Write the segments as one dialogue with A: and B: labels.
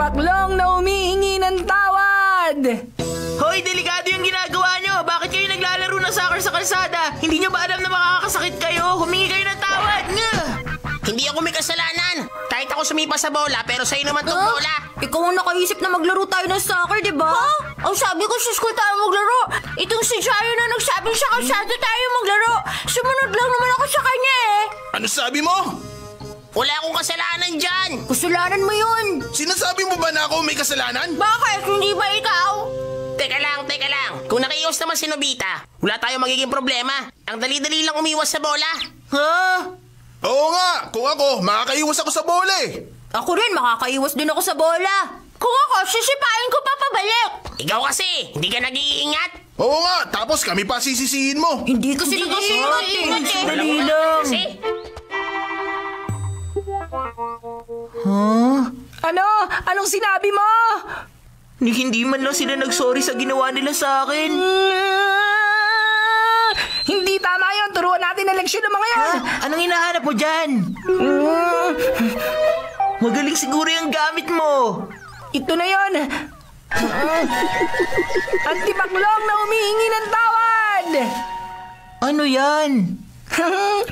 A: tipaklong na humihingi ng tawad!
B: Hoy, delikado yung ginagawa nyo. Bakit kayo naglalaro ng soccer sa kalsada? Hindi nyo ba alam na makakasakit kayo? Humingi kayo ng tawad.
C: Hindi ako may kasalanan. Kahit ako sumipa sa bola, pero sa'yo naman tong bola.
D: Ikaw ang nakaisip na maglaro tayo ng soccer, di ba? Ang sabi ko sa school tayo maglaro. Itong si Jayo na nagsabi sa kalsada tayo maglaro. Sumunod lang naman ako sa kanya eh.
E: Ano sabi mo?
C: Wala akong kasalanan dyan.
D: Kasalanan mo yun.
E: Sinasabi mo ba na ako may kasalanan?
D: Bakit? Hindi ba ikaw?
C: Teka lang. Kung nakiiwas naman si Nobita, wala tayong magiging problema. Ang dali-dali lang umiwas sa bola.
E: Oo nga, kung ako, makakaiwas ako sa bola eh.
D: Ako rin, makakaiwas din ako sa bola. Kung ako, sisipain ko pa pabalik.
C: Ikaw kasi, hindi ka nag-iingat.
E: Oo nga, tapos kami pa sisisihin mo.
D: Hindi kasi nag-iingat eh.
B: Dali lang.
C: Kasi,
A: Ano? Anong sinabi mo?
B: Hindi man lang sila nagsorry sa ginawa nila sa akin.
A: Hindi tama yun. Turuan natin ang leksyon ng mga yun.
B: Anong hinahanap mo dyan? Magaling siguro yung gamit mo.
A: Ito na yun. Ang tipaklong na humihingi ng tawad.
B: Ano yan?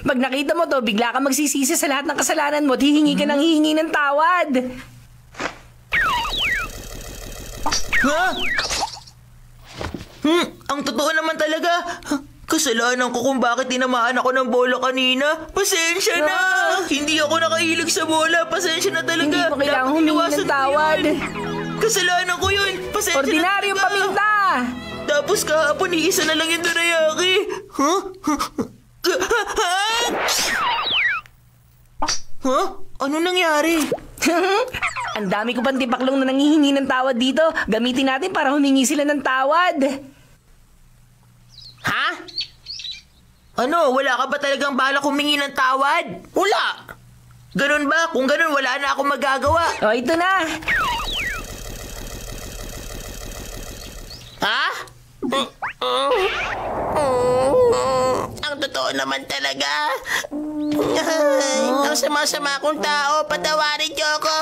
A: Pag nakita mo to, bigla ka magsisisi sa lahat ng kasalanan mo at hihingi ka ng hihingi ng tawad.
B: Ang totoo naman talaga. Kasalanan ko kung bakit tinamaan ako ng bola kanina. Pasensya na. Hindi ako nakahilig sa bola. Pasensya na talaga.
A: Hindi mo kailangang humingi ng tawad.
B: Kasalanan ko yun. Pasensya
A: Ordinaryong
B: na talaga.
A: paminta.
B: Tapos kahapon, iisa na lang yung dorayaki. Ano nangyari?
A: Ang dami ko pang tipaklong na nangihingi ng tawad dito. Gamitin natin para humingi sila ng tawad.
C: ha?
B: Ano, wala ka ba talagang balak humingi ng tawad?
C: Wala.
B: Ganun ba? Kung ganun, wala na akong magagawa.
A: O, ito na.
C: Ha? Ang totoo naman talaga. Ang sama-sama kong tao, patawarin niyo ako.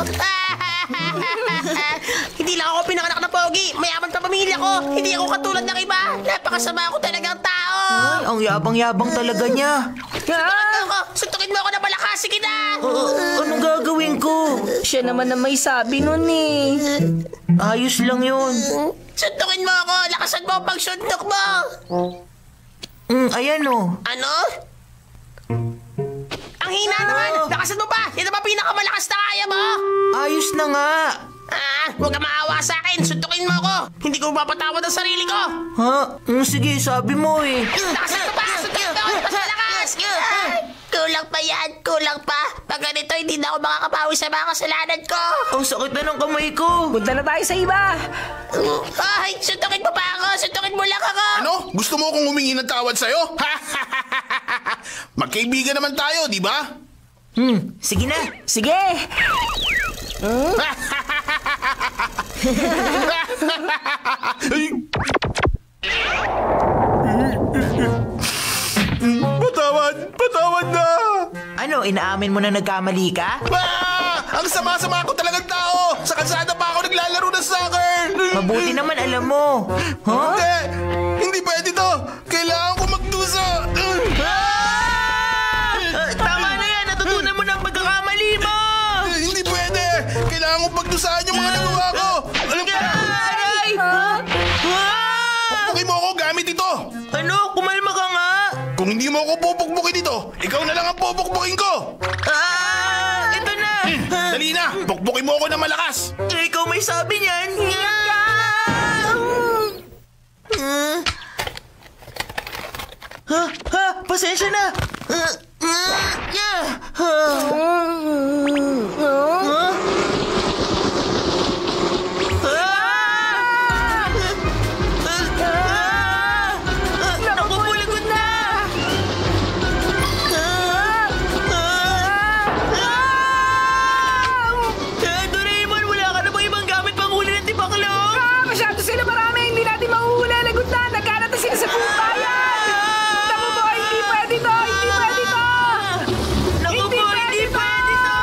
C: Hindi lang ako pinanganak na pogi. Mayaman pa pamilya ko. Hindi ako katulad ng iba. Napakasama ako talagang tao.
B: Ay, ang yabang-yabang talaga niya.
C: Suntukin mo ako na malakas. Sige na.
B: Anong gagawin ko?
A: Siya naman na may sabi nun eh.
B: Ayos lang yun.
C: Suntukin mo ako. Lakasan mo ang pagsuntok mo.
B: Ayan o.
C: Ano? Ang hina naman. Lakasan mo pa. Yan naman pinakamalakas na kaya mo.
B: Ayos na nga.
C: Huwag ka maawa sa akin. Suntukin mo ako. Hindi ko mapatawad ang sarili ko.
B: Ha? Sige, sabi mo eh.
C: Lakasan mo pa. Suntukin mo. Mas malakas. Kulang pa yan. Kulang pa. Pag ganito, hindi na ako makakapawi sa mga kasalanan ko.
B: Ang sakit na ng kamay ko.
A: Punta na tayo sa iba.
C: Ay, suntukin mo pa ako. Suntukin mo lang ako.
E: Ano? Gusto mo akong humingi ng tawad sa'yo? Magkaibigan naman tayo, di ba?
B: Sige na.
A: Sige.
E: Patawad na!
B: Ano, inaamin mo na nagkamali ka?
E: Ang sama-sama ko talagang tao! Sa kalsada pa ako naglalaro ng soccer!
B: Mabuti naman alam mo.
E: Hindi pwede to! Kailangan ko magdusa!
B: Tama na yan. Natutunan mo na ang pagkakamali mo.
E: Hindi pwede! Kailangan ko pagdusaan yung mga nagawa ko! Alam ko!
B: Aray!
E: Pupukpukin mo ako gamit ito!
B: Ano? Kumalma ka nga.
E: Kung hindi mo ako pupukpukin dito, ikaw na lang ang pupukpukin ko!
B: Ito na.
E: Dali na! Pukpukin mo ako na malakas!
B: Ikaw may sabi niyan. Pasensya na. Nakupulagod na. Doraemon, wala ka na ba ibang gamit pang huli ng tipaklong?
A: Masyado sila marami. Hindi natin mahuhuli. Lagot na. Nagkalat na sila sa buong bayan. Naku po, hindi pwede to. Hindi pwede to.
B: Naku po, hindi pwede to.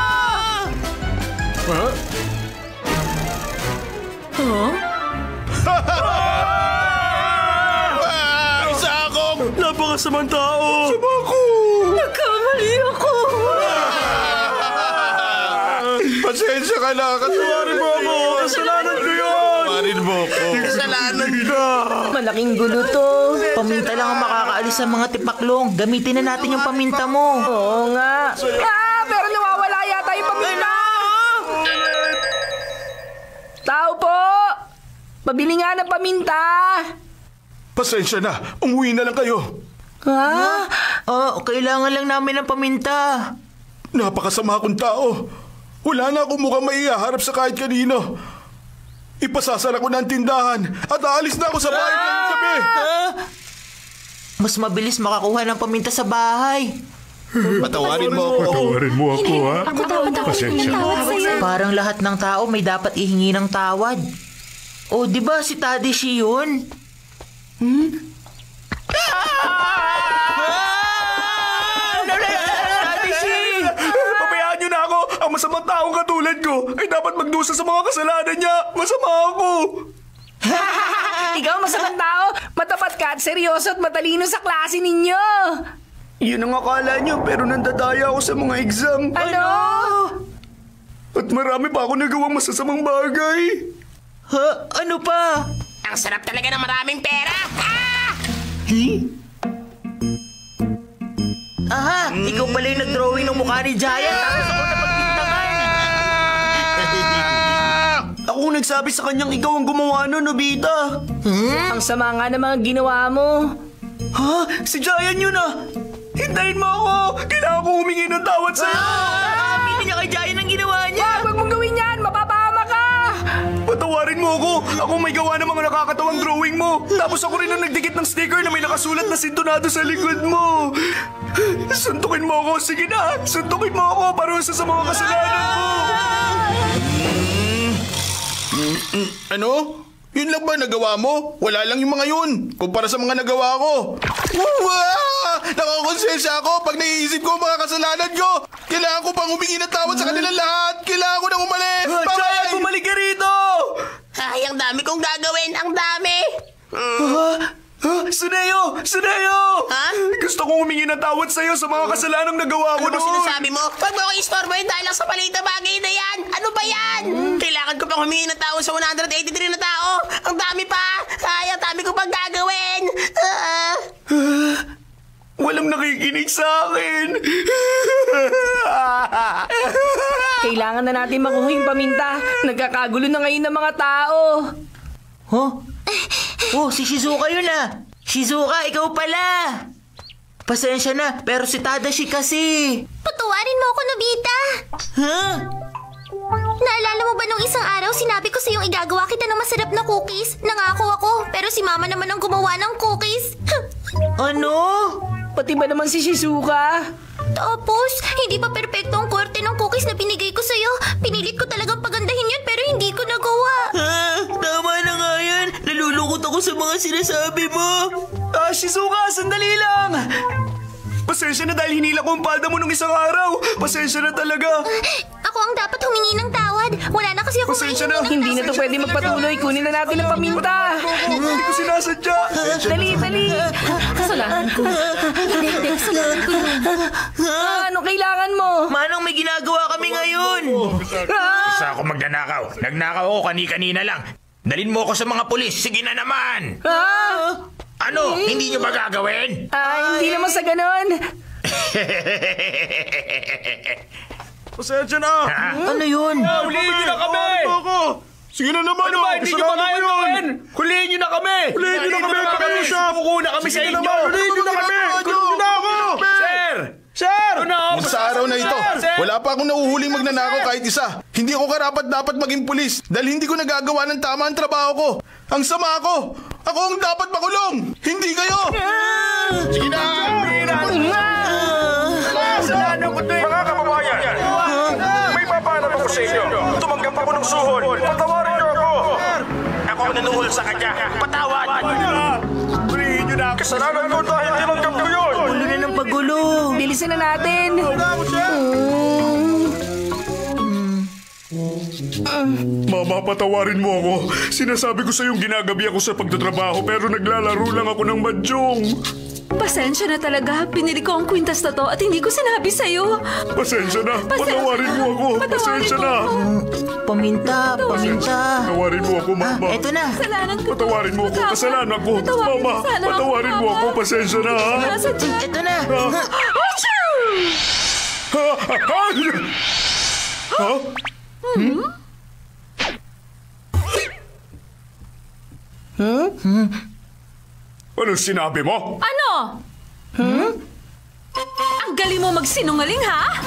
E: Isa akong...
F: Napakasamang tao!
E: Ako!
D: Nagkamali ako.
E: Pasensya ka na.
F: Tawarin mo ako! Kasalanan ko yun!
E: Tawarin mo ako.
F: Kasalanan ka!
A: Malaking gulo to.
B: Paminta lang ang makakaalis sa mga tipaklong. Gamitin na natin yung paminta mo.
A: Oo nga. Pero nawawala yata yung paminta. Tao po! Pabili nga ng paminta.
E: Pasensya na. Umuwi na lang kayo.
A: Ha?
B: Kailangan lang namin ng paminta.
E: Napakasama akong tao. Wala na akong mukhang maiharap sa kahit kanino. Ipasasara ko ng tindahan at aalis na ako sa bahay ngayong gabi.
B: Mas mabilis makakuha ng paminta sa bahay.
E: Patawarin mo ako.
F: Patawarin mo ako, ha?
D: Ako dapat ako tawad sa'yo.
B: Parang lahat ng tao may dapat ihingi ng tawad. O, di ba si Tadashi yun? Tadashi!
F: Pabayaan niyo na ako! Ang masamang taong katulad ko ay dapat magdusa sa mga kasalanan niya! Masama ako!
A: Ikaw masamang tao. Matapat ka at seryoso at matalino sa klase ninyo.
F: Yun ang akala niyo, pero nandadaya ako sa mga exam.
A: Ano?
F: At marami pa ako nagawang masasamang bagay.
B: Ha? Ano pa?
C: Ang sarap talaga ng maraming pera.
B: Aha! Ikaw pala yung nag-drawing ng mukha ni Giant. Tapos ako napagbintangan.
F: Ako nagsabi sa kanyang ikaw ang gumawa nun, Nobita.
A: Ang sama nga ng mga ginawa mo.
F: Ha? Si Giant yun ah! Hintayin mo ako! Kailangan ko humingi ng tawad sa'yo!
B: Aminin niya kay Giant ang ginawa niya.
A: Huwag mong gawin yan. Mapapahama ka.
F: Patawarin mo ako! Ako may gawa ng mga nakakatawang drawing mo! Tapos ako rin ang nagdikit ng sticker na may nakasulat na sintonado sa likod mo! Suntukin mo ako! Sige na! Suntukin mo ako! Parusa sa mga kasalanan ko!
E: Ano? Yun lang ba nagawa mo? Wala lang yung mga yun. Kumpara sa mga nagawa ko. Nakakonsensya ako pag naiisip ko ang mga kasalanan ko. Kailangan ko pang humingi ng tawad sa kanilang lahat. Kailangan ko nang umalis.
F: Giant, bumalik ka rito!
C: Ay, ang dami kong gagawin. Ang dami.
F: Suneo! Suneo!
C: Ha?
F: Gusto kong humingi ng tawad sa'yo sa mga kasalanang nagawa ko
C: Ano ba
F: noon.
C: sinasabi mo? Huwag mo akong istorbohin dahil lang sa maliit na bagay na yan. Ano ba yan? Kailangan ko pang humingi ng tawad sa 183 na tao. Ang dami pa. Ay, ang dami ko pang gagawin.
F: Walang nakikinig sa akin.
A: Kailangan na natin makuha yung paminta. Nagkakagulo na ngayon ng mga tao.
B: Huh? Oh, si Shizuka yun ah. Shizuka, ikaw pala. Pasensya na, pero si Tadashi kasi.
D: Patawarin mo ako, Nobita.
B: Huh?
D: Naalala mo ba nung isang araw sinabi ko sa'yong igagawa kita ng masarap na cookies? Nangako ako, pero si Mama naman ang gumawa ng cookies.
B: Ano?
A: Pati ba naman si Shizuka?
D: Tapos, hindi pa perpekto ang korte ng cookies na binigay ko sa'yo. Pinilit ko talagang pagandahin yun pero hindi ko nagawa.
B: Tama na nga yan. Nalulungkot ako sa mga sinasabi mo.
F: Shizuka, sandali lang. Pasensya na dahil hinila ko ang palda mo nung isang araw. Pasensya na talaga.
D: Ako ang dapat humingi ng tawad. Wala na kasi ako
F: Pasensya na.
A: Hindi na to pwede magpatuloy. Kunin na natin ang paminta.
F: Hindi ko sinasadya.
A: Dali. Kasalanan ko.
D: Hindi, kasalanan ko yun.
A: Ano kailangan mo?
B: Manong, may ginagawa kami ngayon.
G: Isa ako magnanakaw. Nagnakaw ako kani-kanina lang. Dalin mo ako sa mga pulis. Sige na naman. Ano? Hindi nyo ba gagawin?
A: Hindi naman sa ganon.
F: Pasensya na.
B: Ano yun?
F: Huliin nyo na kami. Sige na naman. Ano ba? Hindi nyo ba kaya gawin? Huliin nyo na kami. Huliin nyo na kami. Pakiusap. Pukuna kami sa inyo. Huliin nyo na kami. Huliin nyo na ako. Sir! Sir!
E: Sa araw na ito, wala pa akong nahuhuling magnanakaw kahit isa. Hindi ako karapat-dapat maging pulis dahil hindi ko nagagawa ng tama ang trabaho ko. Ang sama ko. Ako ang dapat makulong. Hindi kayo. Sige na.
G: Mga kababayan, may papaalam ako sa inyo. Tumanggap ako ng suhol. Patawarin niyo ako. Ako ang nanuhol sa kanya. Patawad.
F: Huliin nyo na.
G: Kasalanan ko dahil tinanggap ko yun.
B: Ulo na ng pagulo.
A: Bilisan na natin.
F: Mama, patawarin mo ako. Sinasabi ko sa'yong ginagabi ako sa pagtatrabaho pero naglalaro lang ako ng mahjong.
A: Pasensya na talaga. Pinili ko ang kwintas na to at hindi ko sinabi sa'yo.
F: Pasensya na. Patawarin mo ako. Pasensya na.
B: Paminta.
F: Patawarin mo ako, Mama.
B: Eto na.
A: Kasalanan ko.
F: Patawarin mo ako. Kasalanan ko. Mama, patawarin mo ako. Pasensya na. ha?
B: Eto na.
F: Ha? Anong sinabi mo?
A: Ano? Ang galing mo magsinungaling, ha?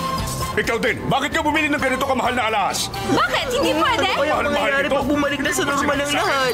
F: Ikaw din, bakit ka bumili ng ganito kamahal na alahas?
A: Bakit? Hindi pwede?
B: Kaya
F: Mahal-mahal
B: mangyayari
F: ito.
B: pag bumalik na sa normal ang lahat?